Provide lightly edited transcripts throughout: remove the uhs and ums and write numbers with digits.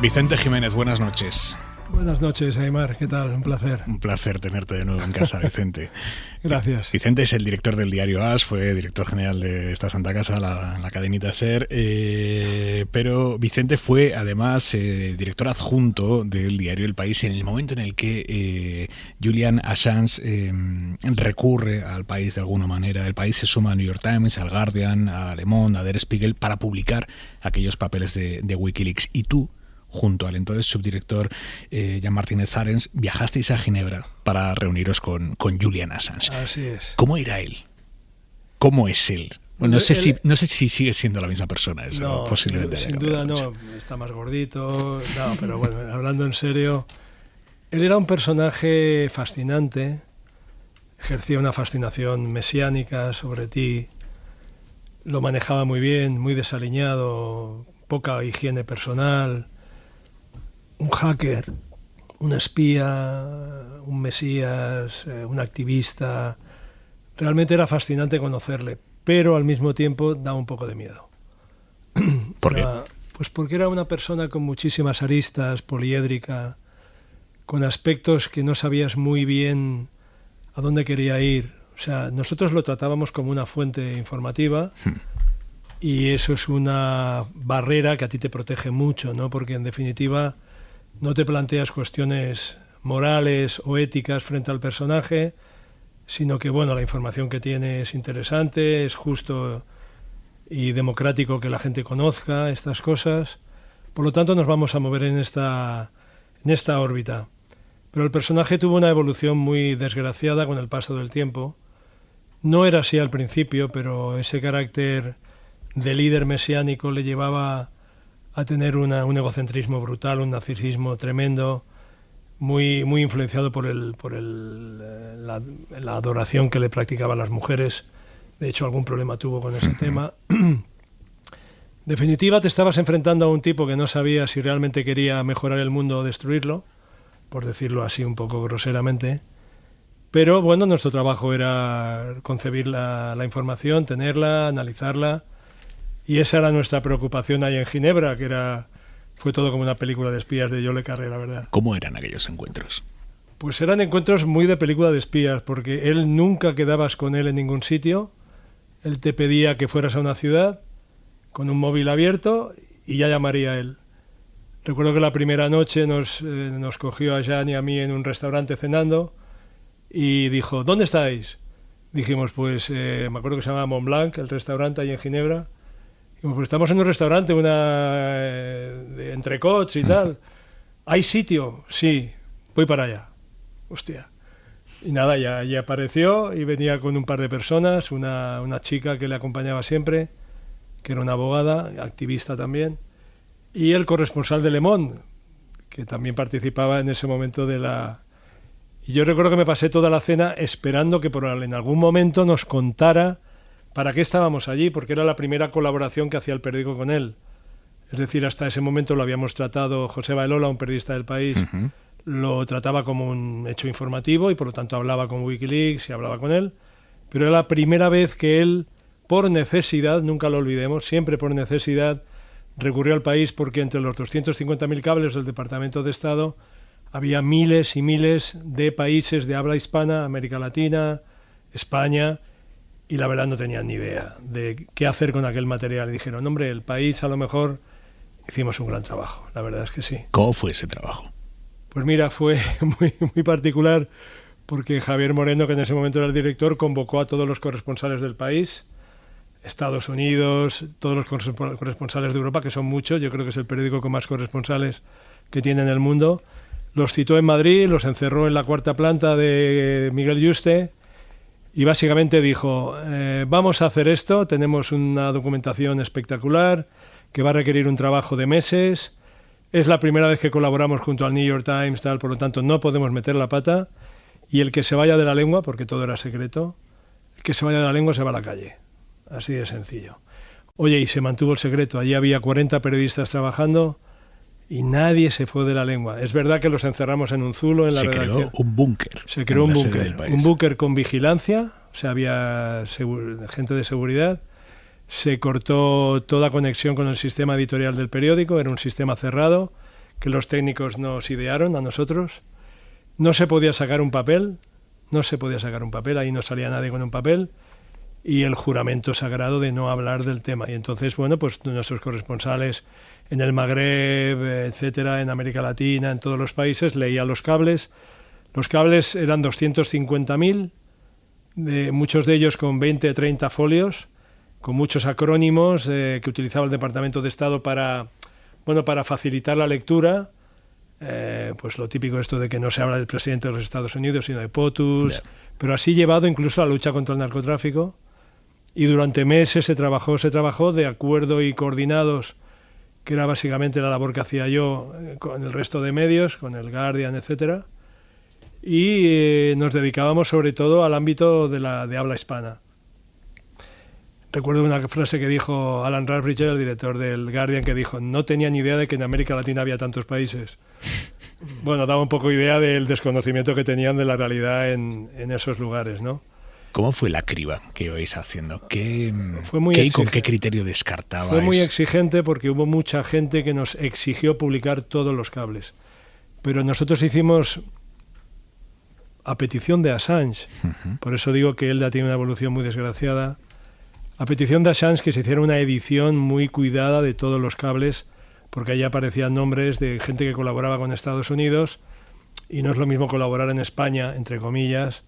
Vicente Jiménez, buenas noches. Buenas noches, Aimar. ¿Qué tal? Un placer. Un placer tenerte de nuevo en casa, Vicente. Gracias. Vicente es el director del diario AS, fue director general de esta Santa Casa, la cadenita SER, pero Vicente fue además director adjunto del diario El País en el momento en el que Julian Assange recurre al País de alguna manera. El País se suma a New York Times, al Guardian, a Le Monde, a Der Spiegel para publicar aquellos papeles de Wikileaks. Y tú, junto al entonces subdirector Jan Martínez Arens, viajasteis a Ginebra para reuniros con Julian Assange. Así es. ¿Cómo era él? ¿Cómo es él? Bueno, no sé si sigue siendo la misma persona. Eso no, posiblemente sin duda no. Está más gordito. No, pero bueno, hablando en serio, él era un personaje fascinante. Ejercía una fascinación mesiánica sobre ti. Lo manejaba muy bien, muy desaliñado, poca higiene personal. Un hacker, un espía, un mesías, un activista. Realmente era fascinante conocerle, pero al mismo tiempo da un poco de miedo. ¿Por qué? Pues porque era una persona con muchísimas aristas, poliédrica, con aspectos que no sabías muy bien a dónde quería ir. O sea, nosotros lo tratábamos como una fuente informativa y eso es una barrera que a ti te protege mucho, ¿no? Porque en definitiva no te planteas cuestiones morales o éticas frente al personaje, sino que bueno, la información que tiene es interesante, es justo y democrático que la gente conozca estas cosas. Por lo tanto, nos vamos a mover en esta órbita. Pero el personaje tuvo una evolución muy desgraciada con el paso del tiempo. No era así al principio, pero ese carácter de líder mesiánico le llevaba a tener un egocentrismo brutal, un narcisismo tremendo, muy influenciado por la adoración que le practicaban las mujeres. De hecho, algún problema tuvo con ese tema. En definitiva, te estabas enfrentando a un tipo que no sabía si realmente quería mejorar el mundo o destruirlo, por decirlo así un poco groseramente. Pero bueno, nuestro trabajo era concebir la información, tenerla, analizarla. Y esa era nuestra preocupación ahí en Ginebra, que fue todo como una película de espías de Joe Le Carré, la verdad. ¿Cómo eran aquellos encuentros? Pues eran encuentros muy de película de espías, porque él nunca quedabas con él en ningún sitio. Él te pedía que fueras a una ciudad con un móvil abierto y ya llamaría él. Recuerdo que la primera noche nos cogió a Jan y a mí en un restaurante cenando y dijo, ¿dónde estáis? Dijimos, pues me acuerdo que se llamaba Montblanc, el restaurante ahí en Ginebra. Pues estamos en un restaurante, de entrecots y tal. ¿Hay sitio? Sí, voy para allá. Hostia. Y nada, ya apareció y venía con un par de personas, una chica que le acompañaba siempre, que era una abogada, activista también, y el corresponsal de Le Monde, que también participaba en ese momento Y yo recuerdo que me pasé toda la cena esperando que en algún momento nos contara ¿para qué estábamos allí? Porque era la primera colaboración que hacía el periódico con él. Es decir, hasta ese momento lo habíamos tratado, José Baelola, un periodista del País, lo trataba como un hecho informativo y por lo tanto hablaba con Wikileaks y hablaba con él. Pero era la primera vez que él, por necesidad, nunca lo olvidemos, siempre por necesidad, recurrió al País porque entre los 250.000 cables del Departamento de Estado había miles y miles de países de habla hispana, América Latina, España. Y la verdad no tenían ni idea de qué hacer con aquel material. Y dijeron, hombre, El País a lo mejor hicimos un gran trabajo. La verdad es que sí. ¿Cómo fue ese trabajo? Pues mira, fue muy particular porque Javier Moreno, que en ese momento era el director, convocó a todos los corresponsales del País, Estados Unidos, todos los corresponsales de Europa, que son muchos. Yo creo que es el periódico con más corresponsales que tiene en el mundo. Los citó en Madrid, los encerró en la cuarta planta de Miguel Yuste. Y básicamente dijo, vamos a hacer esto, tenemos una documentación espectacular que va a requerir un trabajo de meses, es la primera vez que colaboramos junto al New York Times, por lo tanto no podemos meter la pata, y el que se vaya de la lengua, porque todo era secreto, el que se vaya de la lengua se va a la calle, así de sencillo. Oye, y se mantuvo el secreto, allí había 40 periodistas trabajando, y nadie se fue de la lengua. Es verdad que los encerramos en un zulo en la redacción. Se creó un búnker. Se creó un búnker con vigilancia, o sea, había gente de seguridad. Se cortó toda conexión con el sistema editorial del periódico, era un sistema cerrado que los técnicos nos idearon a nosotros. No se podía sacar un papel, ahí no salía nadie con un papel, y el juramento sagrado de no hablar del tema. Y entonces, bueno, pues nuestros corresponsales en el Magreb, etcétera, en América Latina, en todos los países, leían los cables. Los cables eran 250.000, muchos de ellos con 20, 30 folios, con muchos acrónimos que utilizaba el Departamento de Estado para facilitar la lectura. Pues lo típico esto de que no se habla del presidente de los Estados Unidos, sino de POTUS, pero así llevado incluso a la lucha contra el narcotráfico. Y durante meses se trabajó de acuerdo y coordinados, que era básicamente la labor que hacía yo con el resto de medios, con el Guardian, etcétera. Y nos dedicábamos sobre todo al ámbito de habla hispana. Recuerdo una frase que dijo Alan Radbridger, el director del Guardian, que dijo: no tenía ni idea de que en América Latina había tantos países. Bueno, daba un poco idea del desconocimiento que tenían de la realidad en esos lugares, ¿no? ¿Cómo fue la criba que ibais haciendo? Fue muy ¿Y con qué criterio descartabais? Fue muy exigente porque hubo mucha gente que nos exigió publicar todos los cables. Pero nosotros hicimos a petición de Assange. Por eso digo que él ya tiene una evolución muy desgraciada. A petición de Assange, que se hiciera una edición muy cuidada de todos los cables, porque allí aparecían nombres de gente que colaboraba con Estados Unidos, y no es lo mismo colaborar en España, entre comillas,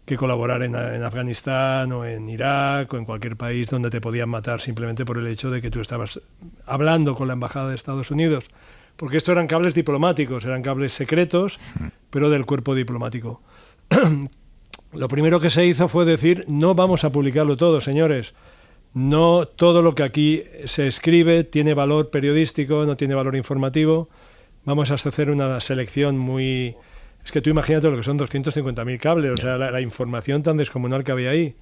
que colaborar en Afganistán o en Irak o en cualquier país donde te podían matar simplemente por el hecho de que tú estabas hablando con la Embajada de Estados Unidos. Porque esto eran cables diplomáticos, eran cables secretos, pero del cuerpo diplomático. Lo primero que se hizo fue decir: no vamos a publicarlo todo, señores. No todo lo que aquí se escribe tiene valor periodístico, no tiene valor informativo. Vamos a hacer una selección muy... Es que tú imagínate lo que son 250.000 cables, o sea, la información tan descomunal que había ahí.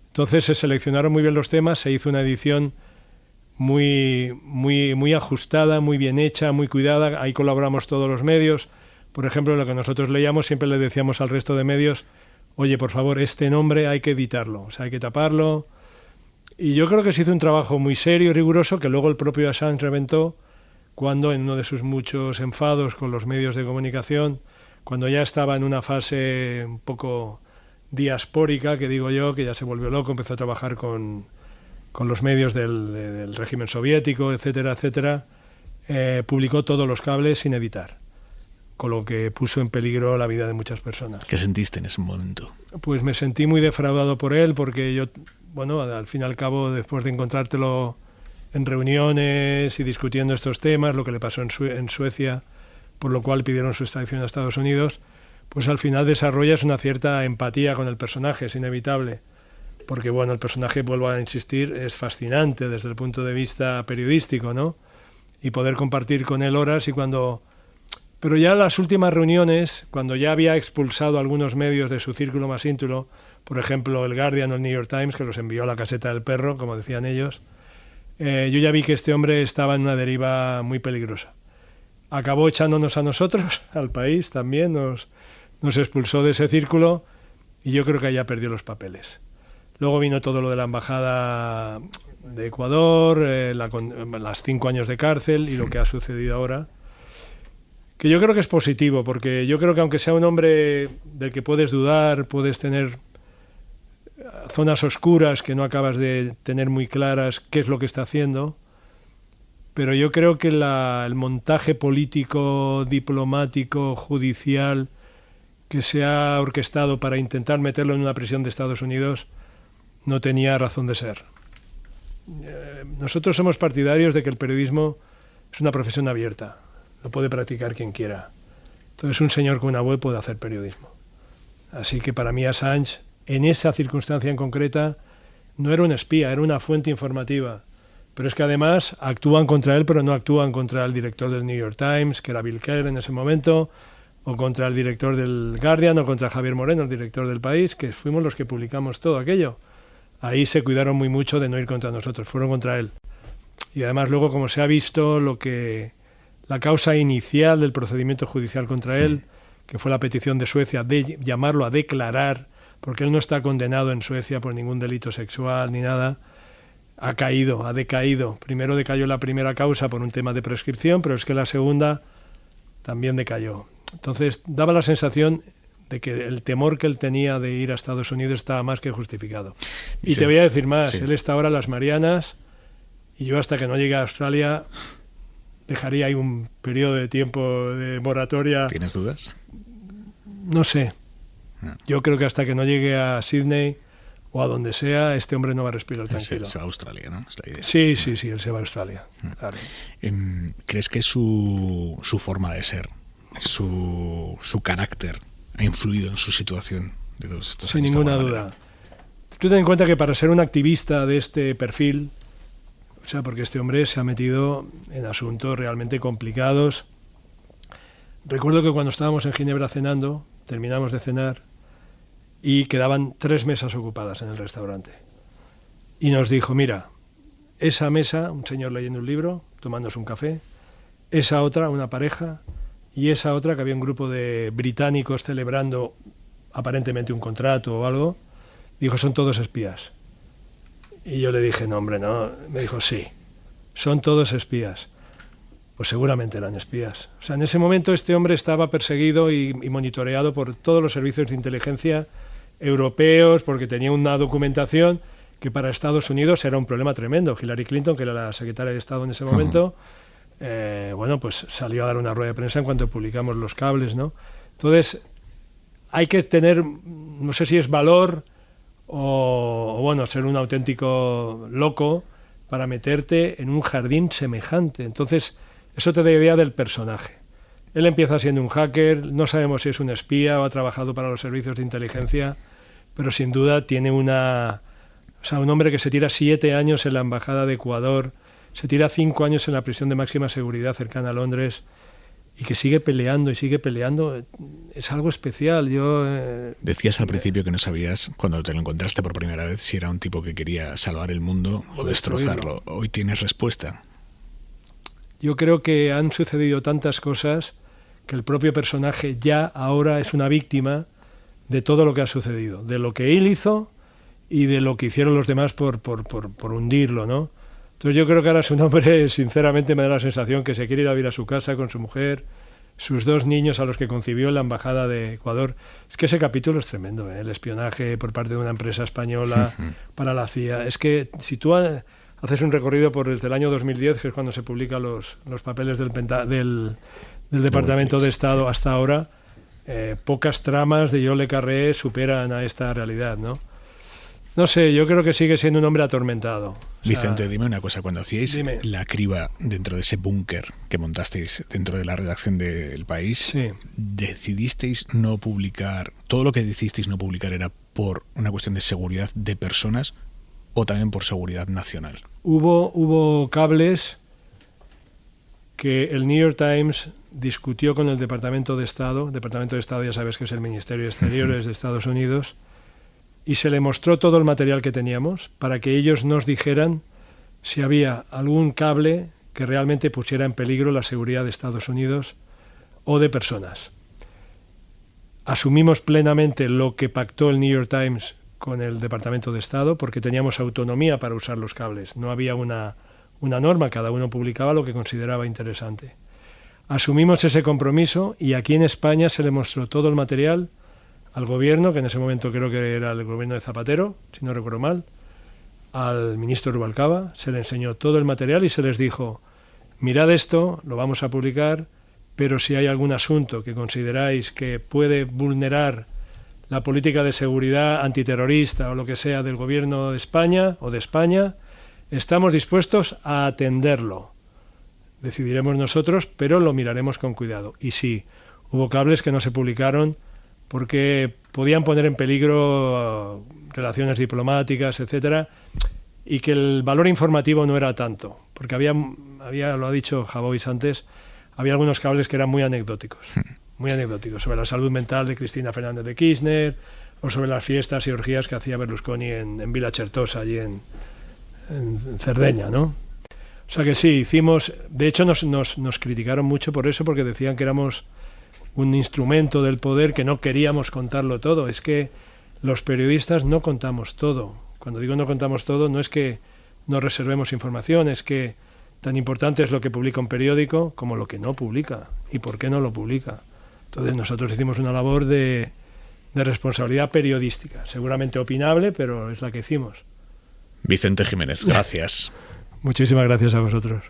Entonces se seleccionaron muy bien los temas, se hizo una edición muy ajustada, muy bien hecha, muy cuidada. Ahí colaboramos todos los medios. Por ejemplo, lo que nosotros leíamos, siempre le decíamos al resto de medios: oye, por favor, este nombre hay que editarlo, o sea, hay que taparlo. Y yo creo que se hizo un trabajo muy serio y riguroso, que luego el propio Assange reventó cuando, en uno de sus muchos enfados con los medios de comunicación, cuando ya estaba en una fase un poco diaspórica, que digo yo, que ya se volvió loco, empezó a trabajar con los medios del régimen soviético, etcétera, etcétera, publicó todos los cables sin editar, con lo que puso en peligro la vida de muchas personas. ¿Qué sentiste en ese momento? Pues me sentí muy defraudado por él, porque yo, bueno, al fin y al cabo, después de encontrártelo en reuniones y discutiendo estos temas, lo que le pasó en Suecia, por lo cual pidieron su extradición a Estados Unidos, pues al final desarrollas una cierta empatía con el personaje, es inevitable. Porque, bueno, el personaje, vuelvo a insistir, es fascinante desde el punto de vista periodístico, ¿no? Y poder compartir con él horas, y cuando... Pero ya en las últimas reuniones, cuando ya había expulsado algunos medios de su círculo más íntimo, por ejemplo el Guardian o el New York Times, que los envió a la caseta del perro, como decían ellos, yo ya vi que este hombre estaba en una deriva muy peligrosa. Acabó echándonos a nosotros, al país también, nos expulsó de ese círculo, y yo creo que ya perdió los papeles. Luego vino todo lo de la Embajada de Ecuador, las 5 años de cárcel y lo que ha sucedido ahora, que yo creo que es positivo, porque yo creo que aunque sea un hombre del que puedes dudar, puedes tener zonas oscuras que no acabas de tener muy claras qué es lo que está haciendo, pero yo creo que el montaje político, diplomático, judicial que se ha orquestado para intentar meterlo en una prisión de Estados Unidos no tenía razón de ser. Nosotros somos partidarios de que el periodismo es una profesión abierta, lo puede practicar quien quiera. Entonces un señor con una web puede hacer periodismo. Así que para mí Assange, en esa circunstancia en concreta, no era un espía, era una fuente informativa. Pero es que además actúan contra él, pero no actúan contra el director del New York Times, que era Bill Kerr en ese momento, o contra el director del Guardian, o contra Javier Moreno, el director del País, que fuimos los que publicamos todo aquello. Ahí se cuidaron muy mucho de no ir contra nosotros, fueron contra él. Y además luego, como se ha visto, la causa inicial del procedimiento judicial contra él, que fue la petición de Suecia de llamarlo a declarar, porque él no está condenado en Suecia por ningún delito sexual ni nada, ha decaído. Primero decayó la primera causa por un tema de prescripción, pero es que la segunda también decayó. Entonces daba la sensación de que el temor que él tenía de ir a Estados Unidos estaba más que justificado. Y te voy a decir más, él está ahora en las Marianas y yo hasta que no llegue a Australia dejaría ahí un periodo de tiempo de moratoria. ¿Tienes dudas? No sé. Yo creo que hasta que no llegue a Sydney o a donde sea, este hombre no va a respirar tranquilo. Se va a Australia, ¿no? Es la idea. Sí, él se va a Australia. Claro. ¿Crees que su forma de ser, su carácter ha influido en su situación de todos estos años? Sin ninguna duda. Tú ten en cuenta que para ser un activista de este perfil, o sea, porque este hombre se ha metido en asuntos realmente complicados. Recuerdo que cuando estábamos en Ginebra cenando, terminamos de cenar y quedaban 3 mesas ocupadas en el restaurante. Y nos dijo, mira, esa mesa, un señor leyendo un libro, tomándose un café, esa otra, una pareja, y esa otra que había un grupo de británicos celebrando aparentemente un contrato o algo, dijo, son todos espías. Y yo le dije, no, hombre, no. Me dijo, sí, son todos espías. Pues seguramente eran espías. O sea, en ese momento este hombre estaba perseguido y monitoreado por todos los servicios de inteligencia europeos, porque tenía una documentación que para Estados Unidos era un problema tremendo. Hillary Clinton, que era la secretaria de Estado en ese momento, bueno, pues salió a dar una rueda de prensa en cuanto publicamos los cables, ¿no? Entonces, hay que tener, no sé si es valor o bueno, ser un auténtico loco para meterte en un jardín semejante. Entonces, eso te da idea del personaje. Él empieza siendo un hacker, no sabemos si es un espía o ha trabajado para los servicios de inteligencia, pero sin duda tiene un hombre que se tira 7 años en la embajada de Ecuador, se tira 5 años en la prisión de máxima seguridad cercana a Londres y que sigue peleando, es algo especial. Decías al principio que no sabías, cuando te lo encontraste por primera vez, si era un tipo que quería salvar el mundo o destrozarlo. Hoy tienes respuesta. Yo creo que han sucedido tantas cosas que el propio personaje ya ahora es una víctima de todo lo que ha sucedido, de lo que él hizo y de lo que hicieron los demás por hundirlo, ¿no? Entonces yo creo que ahora es un hombre, sinceramente me da la sensación que se quiere ir a vivir a su casa con su mujer, sus 2 niños a los que concibió en la embajada de Ecuador. Es que ese capítulo es tremendo, ¿eh? El espionaje por parte de una empresa española para la CIA. Es que si tú haces un recorrido desde el año 2010, que es cuando se publican los papeles del Departamento de Estado hasta ahora, pocas tramas de John le Carré superan a esta realidad, ¿no? No sé, yo creo que sigue siendo un hombre atormentado. Vicente, dime una cosa, cuando hacíais la criba dentro de ese búnker que montasteis dentro de la redacción del País, ¿decidisteis no publicar, todo lo que decidisteis no publicar era por una cuestión de seguridad de personas o también por seguridad nacional? Hubo cables que el New York Times discutió con el Departamento de Estado. El Departamento de Estado ya sabes que es el Ministerio de Exteriores de Estados Unidos, y se le mostró todo el material que teníamos para que ellos nos dijeran si había algún cable que realmente pusiera en peligro la seguridad de Estados Unidos o de personas. Asumimos plenamente lo que pactó el New York Times con el Departamento de Estado porque teníamos autonomía para usar los cables. No había una norma, cada uno publicaba lo que consideraba interesante. Asumimos ese compromiso y aquí en España se le mostró todo el material al gobierno, que en ese momento creo que era el gobierno de Zapatero, si no recuerdo mal, al ministro Rubalcaba, se le enseñó todo el material y se les dijo, mirad esto, lo vamos a publicar, pero si hay algún asunto que consideráis que puede vulnerar la política de seguridad antiterrorista o lo que sea del gobierno de España o de España, estamos dispuestos a atenderlo. Decidiremos nosotros, pero lo miraremos con cuidado. Y sí, hubo cables que no se publicaron porque podían poner en peligro relaciones diplomáticas, etcétera, y que el valor informativo no era tanto, porque había, lo ha dicho Javois antes, había algunos cables que eran muy anecdóticos, sobre la salud mental de Cristina Fernández de Kirchner, o sobre las fiestas y orgías que hacía Berlusconi en Villa Certosa, allí en Cerdeña, ¿no? O sea que sí, hicimos, de hecho nos criticaron mucho por eso, porque decían que éramos un instrumento del poder, que no queríamos contarlo todo. Es que los periodistas no contamos todo. Cuando digo no contamos todo, no es que no reservemos información, es que tan importante es lo que publica un periódico como lo que no publica. ¿Y por qué no lo publica? Entonces nosotros hicimos una labor de responsabilidad periodística, seguramente opinable, pero es la que hicimos. Vicente Jiménez, gracias. Muchísimas gracias a vosotros.